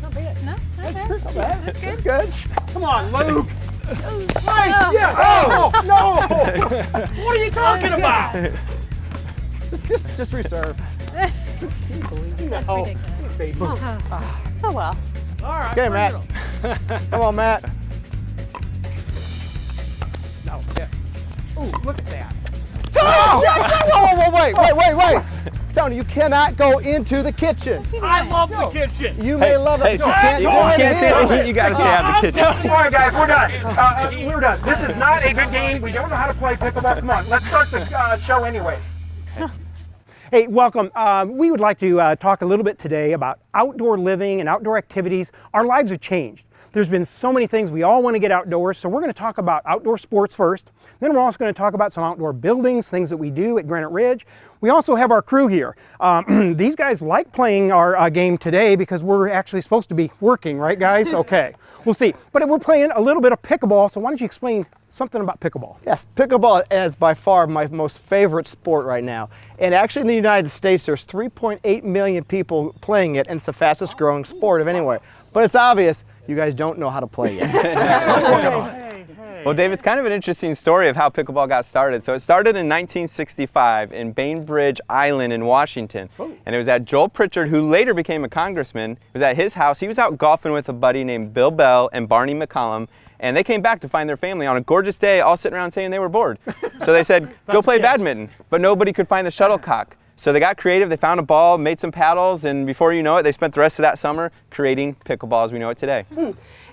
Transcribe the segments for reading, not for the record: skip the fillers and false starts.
Not bad. No, That's not bad. That's good. Good. Come on, Luke. Right, yes. Oh, no. What are you talking about? Just reserve. That's Oh. ridiculous. Oh well. All right. Okay, Matt. Come on, Matt. No. Yeah. Ooh, look at that. Oh, wait. Tony, you cannot go into the kitchen. I love the kitchen. You may love it, but you can't you go in can't stay in the here. heat. You got to stay out of the kitchen. All right, guys, we're done. We're done. This is not a good game. We don't know how to play pickleball. Come on, let's start the show anyway. Hey, welcome. We would like to talk a little bit today about outdoor living and outdoor activities. Our lives have changed. There's been so many things. We all want to get outdoors, so we're going to talk about outdoor sports first. Then we're also going to talk about some outdoor buildings, things that we do at Granite Ridge. We also have our crew here. These guys like playing our game today because we're actually supposed to be working, right guys? Okay, we'll see. But we're playing a little bit of pickleball, so why don't you explain something about pickleball? Yes, pickleball is by far my most favorite sport right now. And actually in the United States, there's 3.8 million people playing it, and it's the fastest growing sport of anywhere. But it's obvious you guys don't know how to play yet. Well, Dave, it's kind of an interesting story of how pickleball got started. So it started in 1965 in Bainbridge Island in Washington. And it was at Joel Pritchard, who later became a congressman. It was at his house. He was out golfing with a buddy named Bill Bell and Barney McCollum. And they came back to find their family on a gorgeous day, all sitting around saying they were bored. So they said, go play badminton. But nobody could find the shuttlecock. So they got creative, they found a ball, made some paddles, and before you know it, they spent the rest of that summer creating pickleball as we know it today.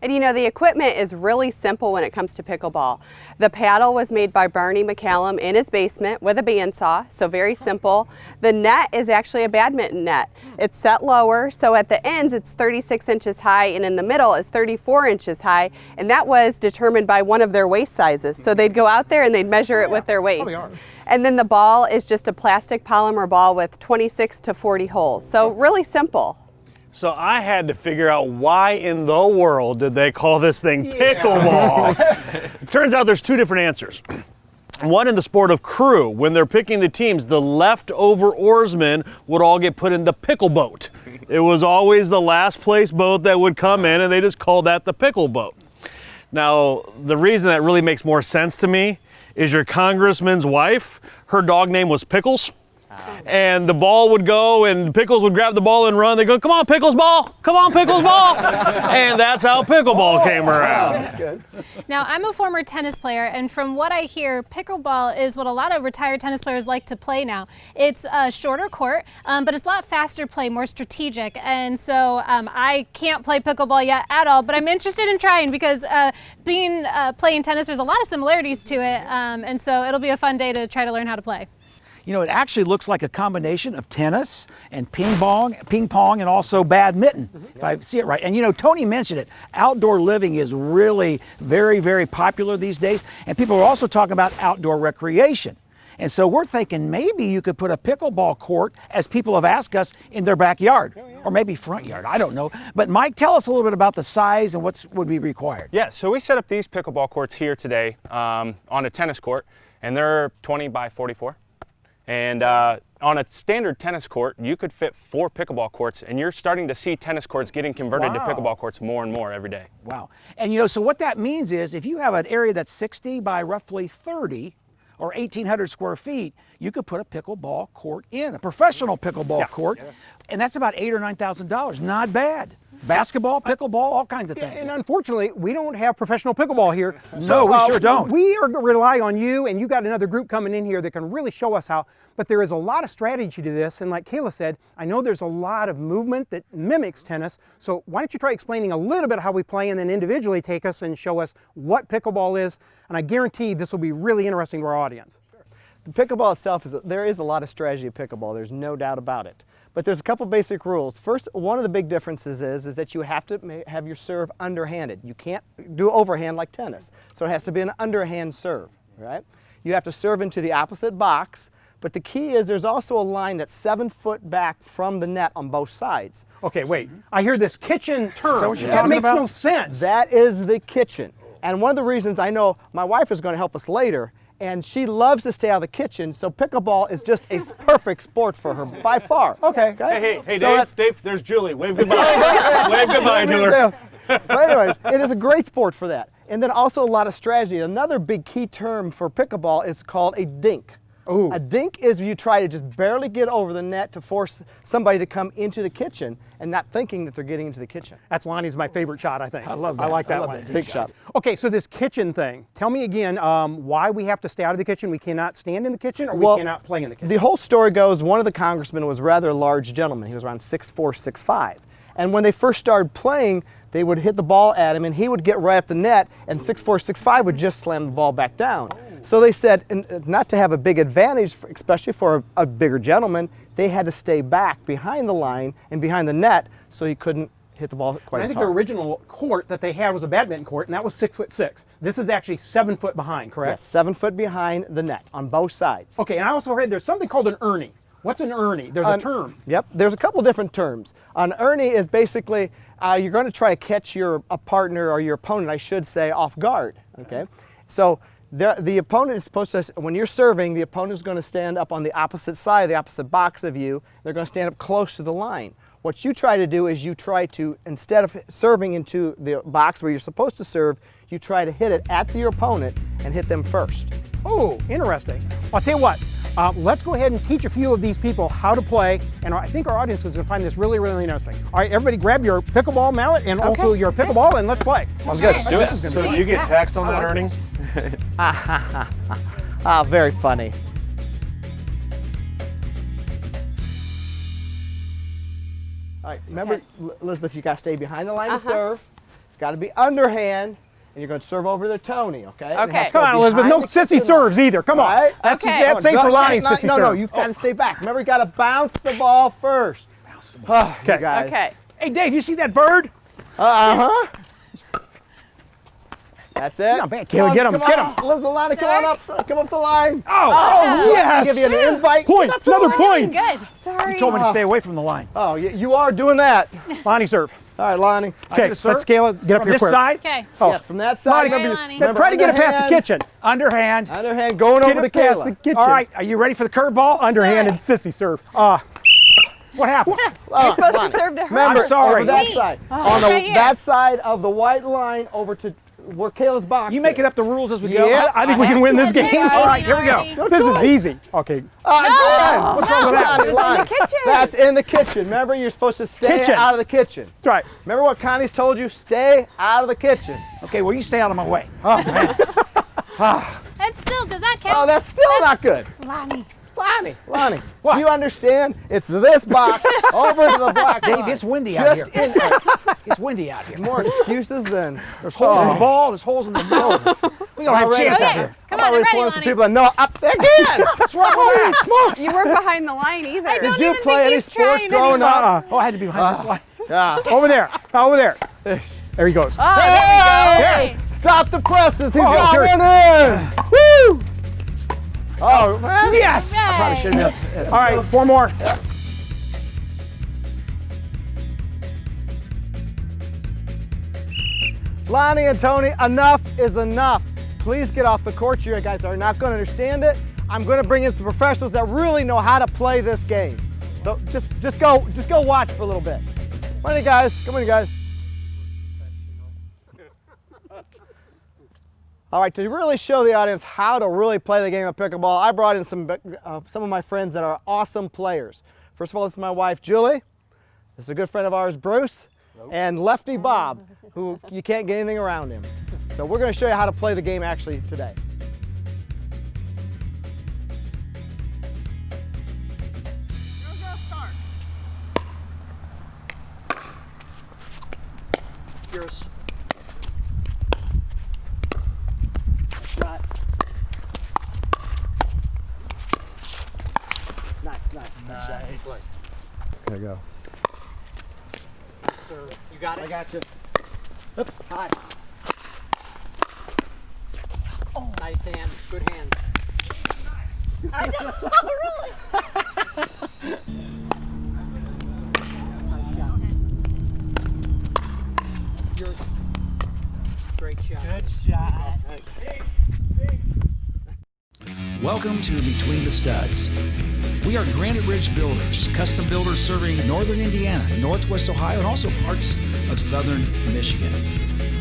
And you know, the equipment is really simple when it comes to pickleball. The paddle was made by Barney McCallum in his basement with a bandsaw, so very simple. The net is actually a badminton net. It's set lower, so at the ends it's 36 inches high, and in the middle is 34 inches high, and that was determined by one of their waist sizes. So they'd go out there and they'd measure it with their waist. And then the ball is just a plastic polymer ball with 26 to 40 holes. So really simple. So I had to figure out why in the world did they call this thing pickleball? It turns out there's two different answers. One, in the sport of crew, when they're picking the teams, the leftover oarsmen would all get put in the pickle boat. It was always the last place boat that would come in, and they just called that the pickle boat. Now, the reason that really makes more sense to me is your congressman's wife, her dog name was Pickles. And the ball would go and Pickles would grab the ball and run. They go, come on, Pickles ball, come on, Pickles ball. And that's how pickleball came around. That's good. Now, I'm a former tennis player, and from what I hear, pickleball is what a lot of retired tennis players like to play now. It's a shorter court, but it's a lot faster play, more strategic. And so I can't play pickleball yet at all, but I'm interested in trying because playing tennis, there's a lot of similarities to it. And so it'll be a fun day to try to learn how to play. You know, it actually looks like a combination of tennis and ping pong and also badminton, if I see it right. And you know, Tony mentioned it, outdoor living is really very, very popular these days. And people are also talking about outdoor recreation. And so we're thinking maybe you could put a pickleball court, as people have asked us, in their backyard. Or maybe front yard, I don't know. But Mike, tell us a little bit about the size and what would be required. Yeah, so we set up these pickleball courts here today on a tennis court, and they're 20 by 44. And on a standard tennis court, you could fit 4 pickleball courts, and you're starting to see tennis courts getting converted to pickleball courts more and more every day. Wow. And you know, so what that means is if you have an area that's 60 by roughly 30 or 1,800 square feet, you could put a pickleball court in, a professional pickleball court, and that's about $8,000 or $9,000. Not bad. Basketball, pickleball, all kinds of things. And unfortunately, we don't have professional pickleball here. No, we sure don't. We are rely on you, and you got another group coming in here that can really show us how. But there is a lot of strategy to this, and like Kayla said, I know there's a lot of movement that mimics tennis. So why don't you try explaining a little bit how we play, and then individually take us and show us what pickleball is. And I guarantee this will be really interesting to our audience. The pickleball itself, there is a lot of strategy of pickleball, there's no doubt about it. But there's a couple basic rules. First, one of the big differences is that you have to have your serve underhanded. You can't do overhand like tennis. So it has to be an underhand serve, right? You have to serve into the opposite box, but the key is there's also a line that's 7 foot back from the net on both sides. Okay, wait. I hear this kitchen term. Is that what you're that talking makes about? no sense. That is the kitchen. And one of the reasons I know my wife is going to help us later, And she loves to stay out of the kitchen, so pickleball is just a perfect sport for her by far. Okay. Hey, So Dave, there's Julie. Wave goodbye. Wave goodbye to her. But anyways, it is a great sport for that. And then also a lot of strategy. Another big key term for pickleball is called a dink. Ooh. A dink is you try to just barely get over the net to force somebody to come into the kitchen and not thinking that they're getting into the kitchen. That's Lonnie's my favorite shot, I think. I love that. I like I that love one. that Big shot. Okay, so this kitchen thing. Tell me again why we have to stay out of the kitchen. We cannot stand in the kitchen, or Well, we cannot play in the kitchen. The whole story goes, one of the congressmen was a rather large gentleman. He was around 6'4", 6'5". And when they first started playing, they would hit the ball at him and he would get right up the net, and 6'4", 6'5" would just slam the ball back down. So they said, not to have a big advantage, especially for a bigger gentleman, they had to stay back behind the line and behind the net so he couldn't hit the ball quite I as think the hard. original court that they had was a badminton court, and that was 6'6". This is actually 7 foot behind, correct? Yes, 7 foot behind the net on both sides. Okay, and I also heard there's something called an ernie. What's an ernie? There's a term. Yep, there's a couple different terms. An ernie is basically you're going to try to catch a partner or your opponent, I should say, off guard. Okay, so the opponent is supposed to, when you're serving, the opponent is going to stand up on the opposite side, the opposite box of you. They're going to stand up close to the line. What you try to do is you try to, instead of serving into the box where you're supposed to serve, you try to hit it at your opponent and hit them first. Oh, interesting. I'll tell you what, let's go ahead and teach a few of these people how to play, and I think our audience is going to find this really, really interesting. All right, everybody grab your pickleball mallet and also your pickleball, and let's play. Sounds good. Do it. So you get taxed on that earnings? Very funny. All right, remember, Elizabeth, you got to stay behind the line to serve. It's got to be underhand, and you're going to serve over to Tony, okay? And it has to Come go on, Elizabeth, no behind the sissy kitchen serves either. Come on. All right? That's Okay. ain't for Lonnie's sissy No, serve. you got to stay back. Remember, you got to bounce the ball first. Oh, Okay. you guys. Okay. Hey, Dave, you see that bird? Uh-huh. That's it. Not bad. Kayla, get him, Come get on. him. Elizabeth, Lonnie, come on up. Come up the line. Oh, yes. Give you an invite. Point, another point. Good. Sorry. You told me to stay away from the line. Oh, you are doing that. Lonnie serve. All right, Lonnie. Okay, get a let's serve? Kayla, get up From here this quick. side? Okay. Oh. Yes, from that side. Lonnie, Lonnie. Remember, try to get it past the underhand. kitchen. Underhand. Underhand, going Get over to it past Kayla. the kitchen. All right, are you ready for the curveball? Underhanded sissy serve. What happened? You're supposed to serve to her. Remember, I'm sorry. over that Me. side. On Right here. that side of the white line over to where Kayla's box You is. making up the rules as we go? Yeah. I think we can win this game. Good All right, here we go. already. This is easy. Okay. Again. What's wrong with that? Lonnie, Lonnie. kitchen. That's in the kitchen. Remember, you're supposed to stay Kitchen. out of the kitchen. That's right. Remember what Connie's told you? Stay out of the kitchen. Okay, well, you stay out of my way. That still does not count. Oh, that's still not good. Lonnie. Lonnie, What? do you understand? It's this box over to the black Dave, line. it's windy out Just here. in there. It's windy out here. More excuses than There's holes in the ball, there's holes in the nose. We don't have a Already. chance out Okay. here. Come on, I'm already ready, pulling some Lonnie. people that know up there again. What's wrong with that? You weren't behind the line either. I don't Did you even play think any he's sports trying growing anymore. up? Oh, I had to be behind this line. Yeah. Over there. Over there. There he goes. Hey! Stop the presses. He's Oh, got sure. one in. Woo! Oh, man. Yes. Right. Shouldn't have. All right, 4 more. Lonnie and Tony, enough is enough. Please get off the court. You guys are not going to understand it. I'm going to bring in some professionals that really know how to play this game. So just go watch for a little bit. Come on, you guys. Come on, you guys. All right, to really show the audience how to really play the game of pickleball, I brought in some of my friends that are awesome players. First of all, this is my wife, Julie. This is a good friend of ours, Bruce. And Lefty Bob, who you can't get anything around him. So we're going to show you how to play the game actually today. Yours. Shot. Nice shot. There you go. You got it? I got you. Oops. Hi. Nice hands, good hands. I know, really. Yours. Great shot. Good shot. Thanks. Welcome to Between the Studs. We are Granite Ridge Builders, custom builders serving northern Indiana, northwest Ohio, and also parts of southern Michigan.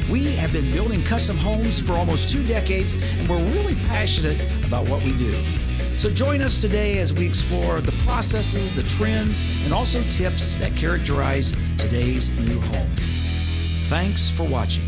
We have been building custom homes for almost 2 decades, and we're really passionate about what we do. So join us today as we explore the processes, the trends, and also tips that characterize today's new home. Thanks for watching.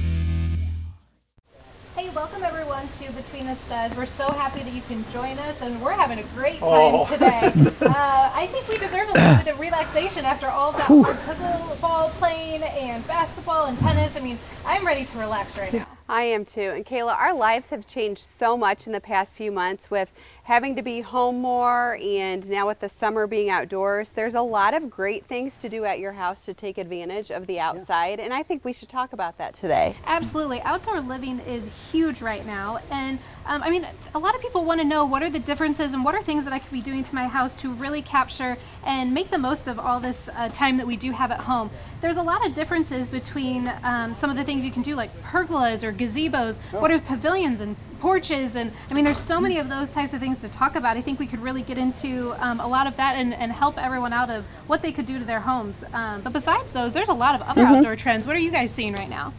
Hey, welcome everyone to Between the Studs. We're so happy that you can join us, and we're having a great time today. I think we deserve a little bit of relaxation after all that hard pickleball playing and basketball and tennis. I mean, I'm ready to relax right now. I am too. And Kayla, our lives have changed so much in the past few months with having to be home more, and now with the summer being outdoors. There's a lot of great things to do at your house to take advantage of the outside, and I think we should talk about that today. Absolutely. Outdoor living is huge right now, and I mean, a lot of people want to know what are the differences and what are things that I could be doing to my house to really capture and make the most of all this time that we do have at home. There's a lot of differences between some of the things you can do, like pergolas or gazebos. What are pavilions and porches? And I mean, there's so many of those types of things to talk about. I think we could really get into a lot of that and help everyone out of what they could do to their homes. But besides those, there's a lot of other outdoor trends. What are you guys seeing right now?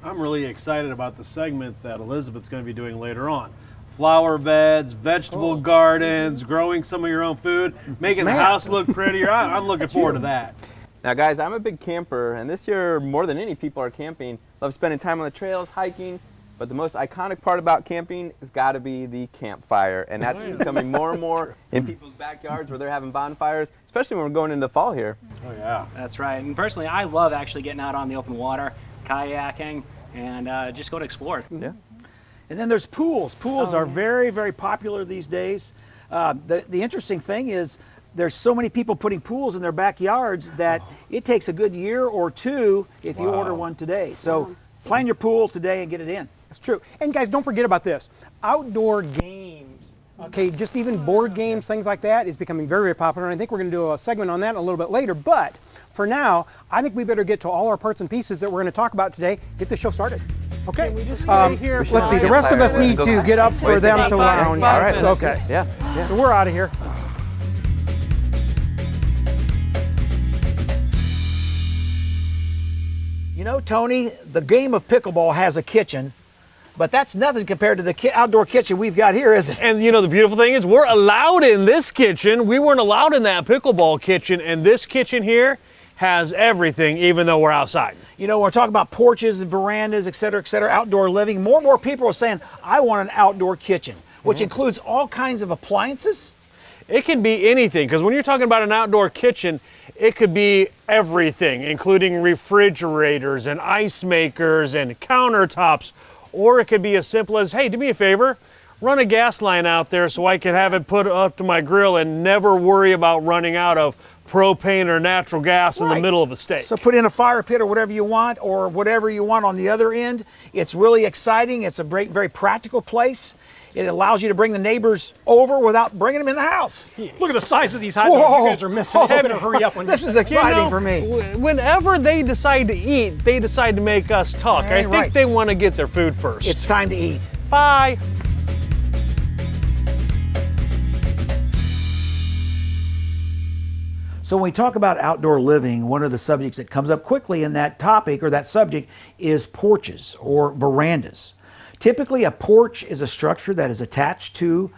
I'm really excited about the segment that Elizabeth's going to be doing later on. Flower beds, vegetable gardens, growing some of your own food, making the house look prettier. I'm looking forward to that. Now guys, I'm a big camper, and this year more than any people are camping. Love spending time on the trails, hiking, but the most iconic part about camping has got to be the campfire, and that's becoming more and more in people's backyards where they're having bonfires, especially when we're going into fall here. Oh yeah. That's right. And personally, I love actually getting out on the open water, kayaking, and just go to explore. Yeah. And then there's pools. Pools are very, very popular these days. The interesting thing is there's so many people putting pools in their backyards that it takes a good year or 2 if you order one today. So plan your pool today and get it in. That's true. And guys, don't forget about this. Outdoor games, okay, just even board games, things like that is becoming very, very popular. And I think we're going to do a segment on that a little bit later. But for now, I think we better get to all our parts and pieces that we're going to talk about today. Get the show started. Okay. Let's see. The rest of us need to get up for them to lounge. All right. Okay. Yeah. So we're out of here. You know, Tony, the game of pickleball has a kitchen, but that's nothing compared to the outdoor kitchen we've got here, is it? And you know, the beautiful thing is we're allowed in this kitchen. We weren't allowed in that pickleball kitchen, and this kitchen here has everything, even though we're outside. You know, we're talking about porches and verandas, et cetera, outdoor living. More and more people are saying, I want an outdoor kitchen, which includes all kinds of appliances. It can be anything, because when you're talking about an outdoor kitchen, it could be everything, including refrigerators and ice makers and countertops, or it could be as simple as, hey, do me a favor, run a gas line out there so I can have it put up to my grill and never worry about running out of propane or natural gas in the middle of a steak. So put in a fire pit or whatever you want, or whatever you want on the other end. It's really exciting. It's a very practical place. It allows you to bring the neighbors over without bringing them in the house. Look at the size of these hot dogs you guys are missing. You better hurry up. This is exciting for me. Whenever they decide to eat, they decide to make us talk. I think they want to get their food first. It's time to eat. Bye. So when we talk about outdoor living, one of the subjects that comes up quickly in that topic or that subject is porches or verandas. Typically, a porch is a structure that is attached to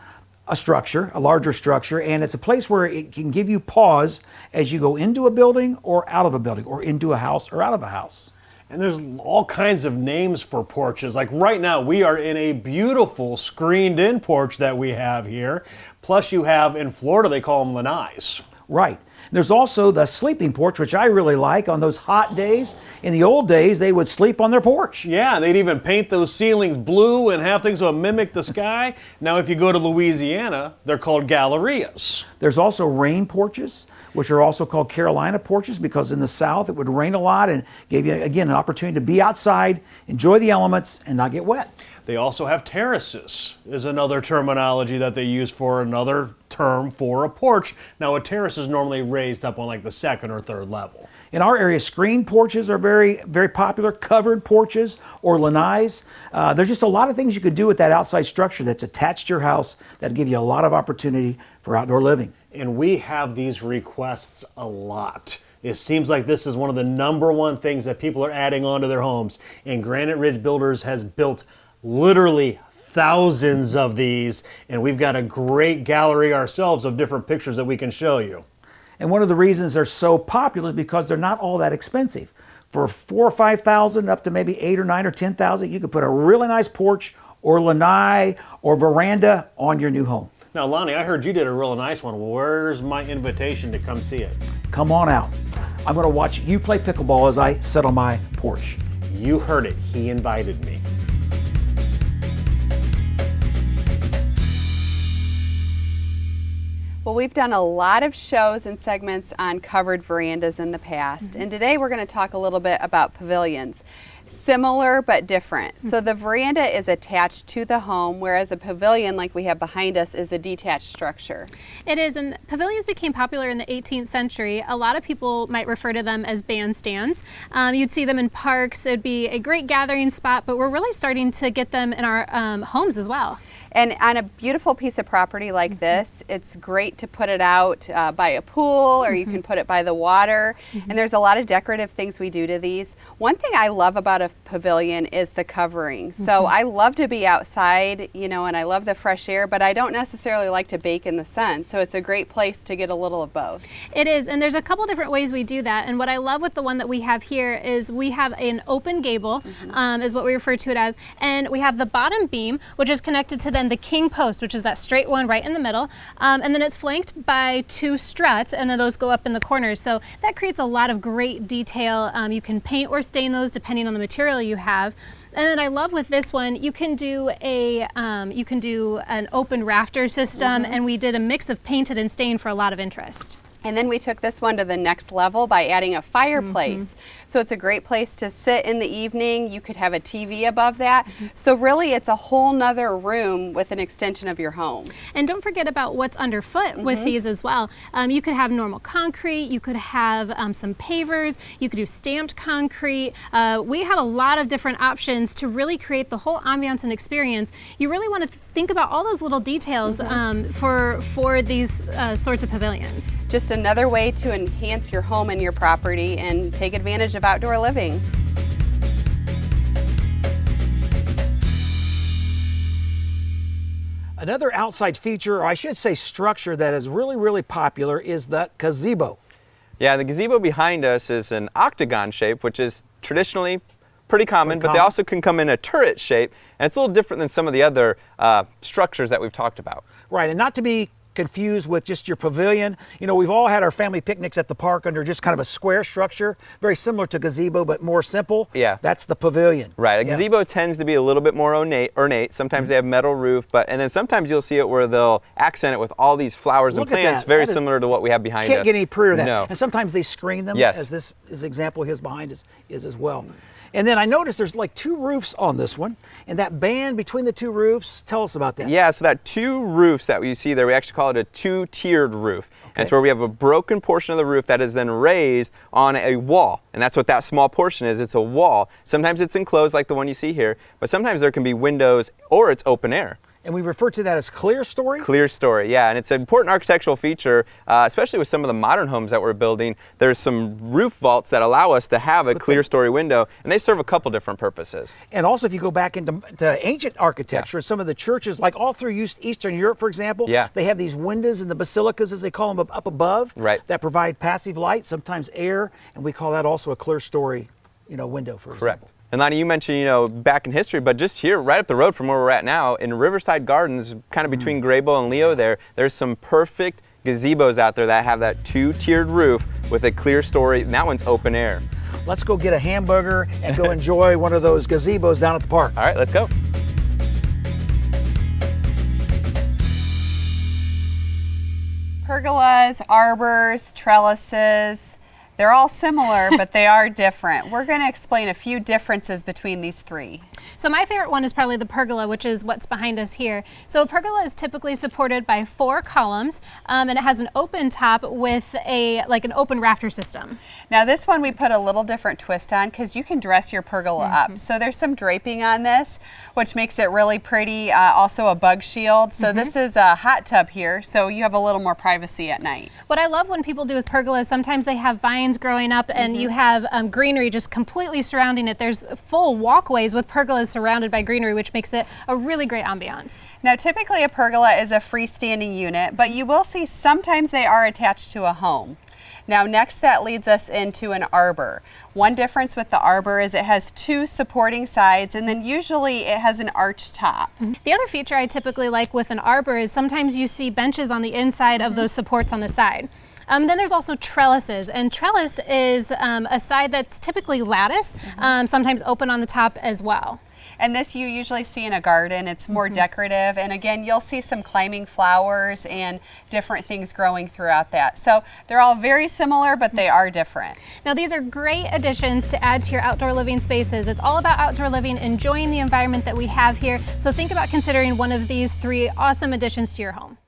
a structure, a larger structure, and it's a place where it can give you pause as you go into a building or out of a building, or into a house or out of a house. And there's all kinds of names for porches. Like right now, we are in a beautiful screened-in porch that we have here. Plus you have, in Florida, they call them lanais. Right. There's also the sleeping porch, which I really like on those hot days. In the old days, they would sleep on their porch. Yeah, they'd even paint those ceilings blue and have things that would mimic the sky. Now, if you go to Louisiana, they're called gallerias. There's also rain porches, which are also called Carolina porches, because in the South it would rain a lot and gave you, again, an opportunity to be outside, enjoy the elements, and not get wet. They also have terraces, is another terminology that they use for another term for a porch. Now, a terrace is normally raised up on like the second or third level. In our area, screen porches are very, very popular, covered porches or lanais. There's just a lot of things you could do with that outside structure that's attached to your house that give you a lot of opportunity for outdoor living. And we have these requests a lot. It seems like this is one of the #1 things that people are adding onto their homes. And Granite Ridge Builders has built literally thousands of these. And we've got a great gallery ourselves of different pictures that we can show you. And one of the reasons they're so popular is because they're not all that expensive. For $4,000 or $5,000 up to maybe $8,000 or $9,000 or $10,000, you could put a really nice porch or lanai or veranda on your new home. Now, Lonnie, I heard you did a real nice one. Where's my invitation to come see it? Come on out. I'm going to watch you play pickleball as I sit on my porch. You heard it. He invited me. Well, we've done a lot of shows and segments on covered verandas in the past, and today we're going to talk a little bit about pavilions. Similar but different. So the veranda is attached to the home, whereas a pavilion like we have behind us is a detached structure. It is, and pavilions became popular in the 18th century. A lot of people might refer to them as bandstands. You'd see them in parks. It'd be a great gathering spot, but we're really starting to get them in our homes as well. And on a beautiful piece of property like this, it's great to put it out by a pool, or you can put it by the water. And there's a lot of decorative things we do to these. One thing I love about a pavilion is the covering. So I love to be outside, you know, and I love the fresh air, but I don't necessarily like to bake in the sun. So it's a great place to get a little of both. It is, and there's a couple different ways we do that. And what I love with the one that we have here is we have an open gable, is what we refer to it as. And we have the bottom beam, which is connected to the king post, which is that straight one right in the middle, and then it's flanked by 2 struts, and then those go up in the corners. So that creates a lot of great detail. You can paint or stain those depending on the material you have. And then I love with this one, you can do an open rafter system, and we did a mix of painted and stained for a lot of interest. And then we took this one to the next level by adding a fireplace. So it's a great place to sit in the evening. You could have a TV above that. So really it's a whole nother room with an extension of your home. And don't forget about what's underfoot with these as well. You could have normal concrete, you could have some pavers, you could do stamped concrete. We have a lot of different options to really create the whole ambiance and experience. You really want to think about all those little details for these sorts of pavilions. Just another way to enhance your home and your property and take advantage of outdoor living. Another outside feature, or I should say structure, that is really, really popular is the gazebo. Yeah, the gazebo behind us is an octagon shape, which is traditionally pretty common, but they also can come in a turret shape, and it's a little different than some of the other structures that we've talked about. Right, and not to be confused with just your pavilion. You know, we've all had our family picnics at the park under just kind of a square structure, very similar to gazebo, but more simple. Yeah. That's the pavilion. Right, a gazebo tends to be a little bit more ornate. Sometimes they have metal roof, and then sometimes you'll see it where they'll accent it with all these flowers and plants, very similar to what we have behind us. Can't get any prettier than that. No. And sometimes they screen them, Yes. as this example here behind us is as well. And then I noticed there's like 2 roofs on this one, and that band between the 2 roofs, tell us about that. Yeah, so that 2 roofs that you see there, we actually call it a 2-tiered roof. And it's where we have a broken portion of the roof that is then raised on a wall. And that's what that small portion is, it's a wall. Sometimes it's enclosed like the one you see here, but sometimes there can be windows or it's open air. And we refer to that as clear story? Clear story, yeah, and it's an important architectural feature, especially with some of the modern homes that we're building. There's some roof vaults that allow us to have a clear story window, and they serve a couple different purposes. And also, if you go back into ancient architecture, some of the churches, like all through Eastern Europe, for example, they have these windows in the basilicas, as they call them, up above, that provide passive light, sometimes air, and we call that also a clear story, window, for example. And Lonnie, you mentioned, back in history, but just here, right up the road from where we're at now, in Riverside Gardens, kind of between Graybo and Leo there's some perfect gazebos out there that have that 2-tiered roof with a clear story, and that one's open air. Let's go get a hamburger and go enjoy one of those gazebos down at the park. All right, let's go. Pergolas, arbors, trellises. They're all similar, but they are different. We're going to explain a few differences between these three. So my favorite one is probably the pergola, which is what's behind us here. So a pergola is typically supported by 4 columns, and it has an open top with an open rafter system. Now this one we put a little different twist on because you can dress your pergola up. So there's some draping on this, which makes it really pretty. Also a bug shield. So this is a hot tub here, so you have a little more privacy at night. What I love when people do with pergolas, sometimes they have vines growing up and you have greenery just completely surrounding it. There's full walkways with pergolas surrounded by greenery, which makes it a really great ambiance. Now typically a pergola is a freestanding unit, but you will see sometimes they are attached to a home. Now next that leads us into an arbor. One difference with the arbor is it has 2 supporting sides and then usually it has an arched top. The other feature I typically like with an arbor is sometimes you see benches on the inside of those supports on the side. Then there's also trellises, and trellis is a side that's typically lattice, sometimes open on the top as well. And this you usually see in a garden. It's more decorative, and again you'll see some climbing flowers and different things growing throughout that. So they're all very similar, but they are different. Now these are great additions to add to your outdoor living spaces. It's all about outdoor living, enjoying the environment that we have here, so think about considering one of these 3 awesome additions to your home.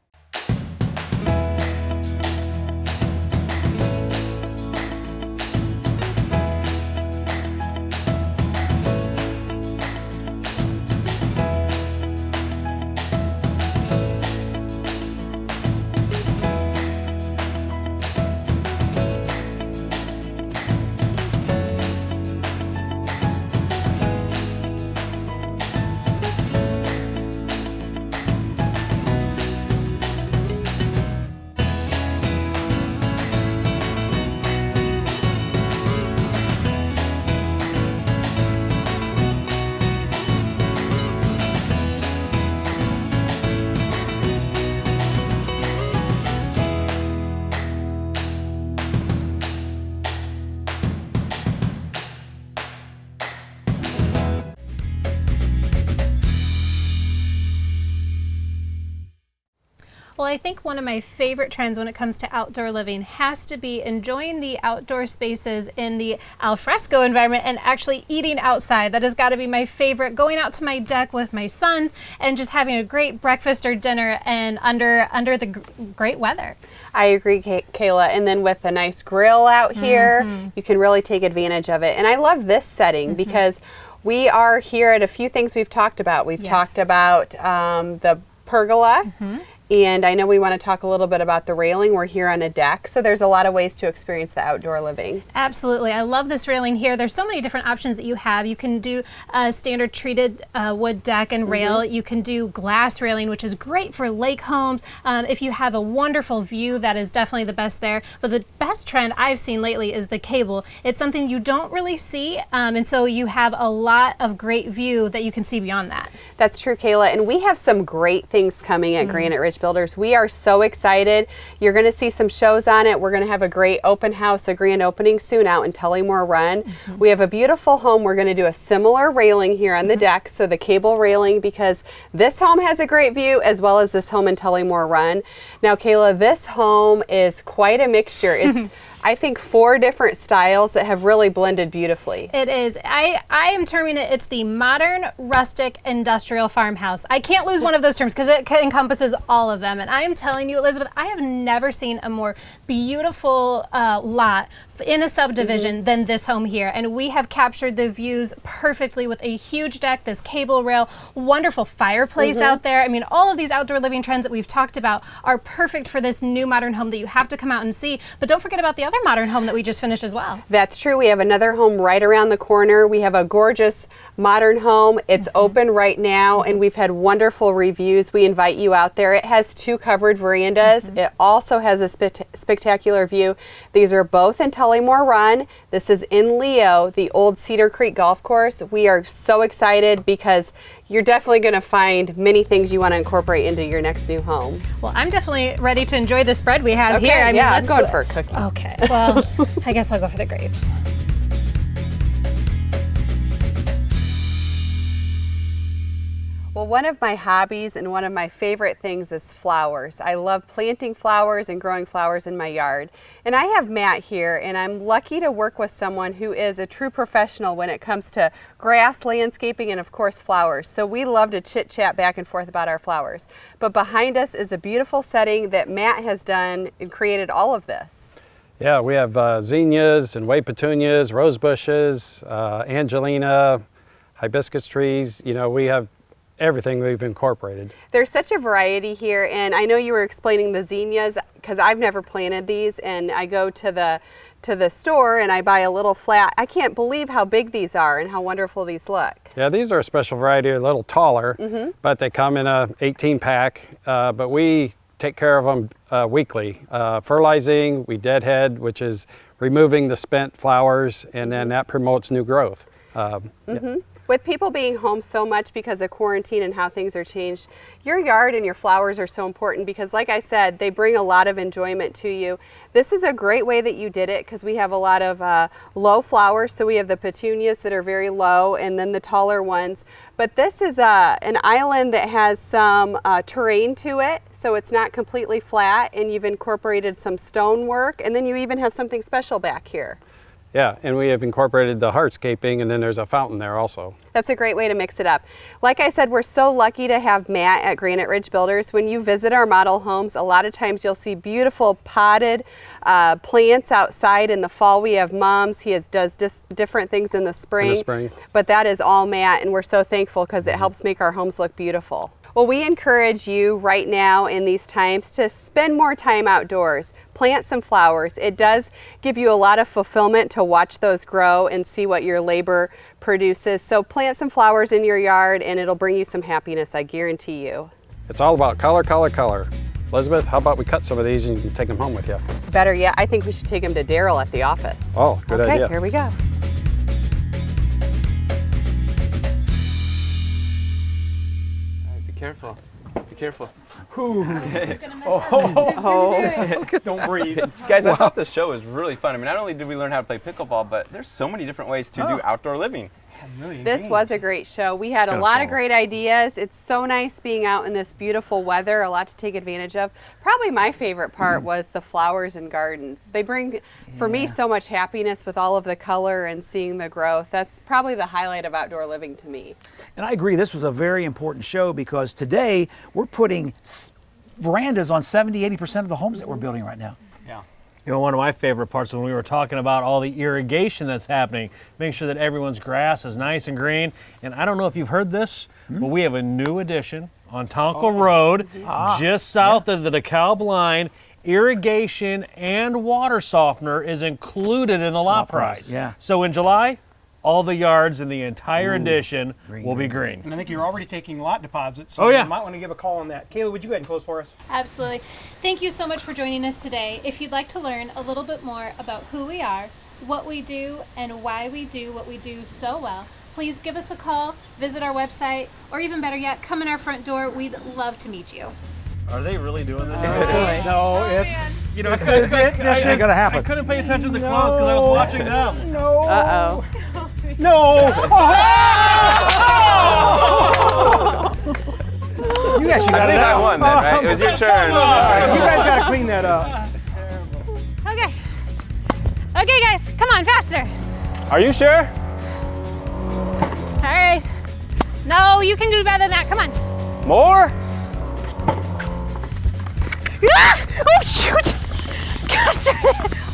Well, I think one of my favorite trends when it comes to outdoor living has to be enjoying the outdoor spaces in the al fresco environment and actually eating outside. That has got to be my favorite, going out to my deck with my sons and just having a great breakfast or dinner and under the great weather. I agree, Kayla. And then with a nice grill out here, you can really take advantage of it. And I love this setting because we are here at a few things we've talked about. We've talked about the pergola. And I know we want to talk a little bit about the railing. We're here on a deck, so there's a lot of ways to experience the outdoor living. Absolutely. I love this railing here. There's so many different options that you have. You can do a standard treated wood deck and rail. You can do glass railing, which is great for lake homes. If you have a wonderful view, that is definitely the best there. But the best trend I've seen lately is the cable. It's something you don't really see, and so you have a lot of great view that you can see beyond that. That's true, Kayla. And we have some great things coming at Granite Ridge Builders. We are so excited. You're going to see some shows on it. We're going to have a great open house, a grand opening soon out in Tullymore Run. We have a beautiful home. We're going to do a similar railing here on the deck, so the cable railing, because this home has a great view as well as this home in Tullymore Run. Now, Kayla, this home is quite a mixture. It's I think 4 different styles that have really blended beautifully. It is. I am terming it's the modern, rustic, industrial farmhouse. I can't lose one of those terms because it encompasses all of them. And I am telling you, Elizabeth, I have never seen a more beautiful lot in a subdivision than this home here. And we have captured the views perfectly with a huge deck, this cable rail, wonderful fireplace out there. I mean, all of these outdoor living trends that we've talked about are perfect for this new modern home that you have to come out and see. But don't forget about the other modern home that we just finished as well. That's true. We have another home right around the corner. We have a gorgeous modern home. It's open right now, and we've had wonderful reviews. We invite you out there. It has 2 covered verandas. It also has a spectacular view. These are both in Tullymore Run. This is in Leo, the old Cedar Creek Golf Course. We are so excited because you're definitely going to find many things you want to incorporate into your next new home. Well, I'm definitely ready to enjoy the spread we have here. I mean, yeah, I'm going for a cookie. Okay, well, I guess I'll go for the grapes. Well, one of my hobbies and one of my favorite things is flowers. I love planting flowers and growing flowers in my yard. And I have Matt here, and I'm lucky to work with someone who is a true professional when it comes to grass, landscaping, and of course flowers. So we love to chit chat back and forth about our flowers. But behind us is a beautiful setting that Matt has done and created all of this. Yeah, we have zinnias and white petunias, rose bushes, Angelina, hibiscus trees. You know, we have everything we've incorporated. There's such a variety here, and I know you were explaining the zinnias because I've never planted these, and I go to the store and I buy a little flat. I can't believe how big these are and how wonderful these look. Yeah, these are a special variety, a little taller, but they come in a 18 pack, but we take care of them weekly. Fertilizing, we deadhead, which is removing the spent flowers, and then that promotes new growth. Yeah. With people being home so much because of quarantine and how things are changed, your yard and your flowers are so important because, like I said, they bring a lot of enjoyment to you. This is a great way that you did it because we have a lot of low flowers. So we have the petunias that are very low and then the taller ones. But this is an island that has some terrain to it. So it's not completely flat, and you've incorporated some stonework, and then you even have something special back here. Yeah, and we have incorporated the hardscaping, and then there's a fountain there also. That's a great way to mix it up. Like I said, we're so lucky to have Matt at Granite Ridge Builders. When you visit our model homes, a lot of times you'll see beautiful potted plants outside. In the fall, we have mums. He does different things in the spring. But that is all Matt, and we're so thankful because it helps make our homes look beautiful. Well, we encourage you right now in these times to spend more time outdoors. Plant some flowers. It does give you a lot of fulfillment to watch those grow and see what your labor produces. So plant some flowers in your yard and it'll bring you some happiness, I guarantee you. It's all about color, color, color. Elizabeth, how about we cut some of these and you can take them home with you? Better yet, I think we should take them to Daryl at the office. Oh, good idea. Okay, here we go. Be careful. Be careful. Don't breathe. Guys, I thought this show was really fun. I mean, not only did we learn how to play pickleball, but there's so many different ways to do outdoor living. This was a great show. We had a lot of great ideas. It's so nice being out in this beautiful weather, a lot to take advantage of. Probably my favorite part was the flowers and gardens. They bring, for me, so much happiness with all of the color and seeing the growth. That's probably the highlight of outdoor living to me. And I agree, this was a very important show because today we're putting verandas on 70–80% of the homes that we're building right now. Yeah. You know, one of my favorite parts when we were talking about all the irrigation that's happening, make sure that everyone's grass is nice and green. And I don't know if you've heard this, but we have a new addition on Tonka Road, just south of the DeKalb line. Irrigation and water softener is included in the lot price. Yeah. So in July, all the yards in the entire addition will be green. And I think you're already taking lot deposits, so you might want to give a call on that. Kayla, would you go ahead and close for us? Absolutely. Thank you so much for joining us today. If you'd like to learn a little bit more about who we are, what we do, and why we do what we do so well, please give us a call, visit our website, or even better yet, come in our front door. We'd love to meet you. Are they really doing this? No, You know, This ain't gonna happen. I couldn't pay attention to the clothes because I was watching them. No. Uh-oh. No. You actually I got it think I out. won then, right? It was your turn. All right, you guys got to clean that up. Okay. Okay, guys, come on, faster. Are you sure? All right. No, you can do better than that. Come on. More? Ah! Oh, shoot. Gosh darn it.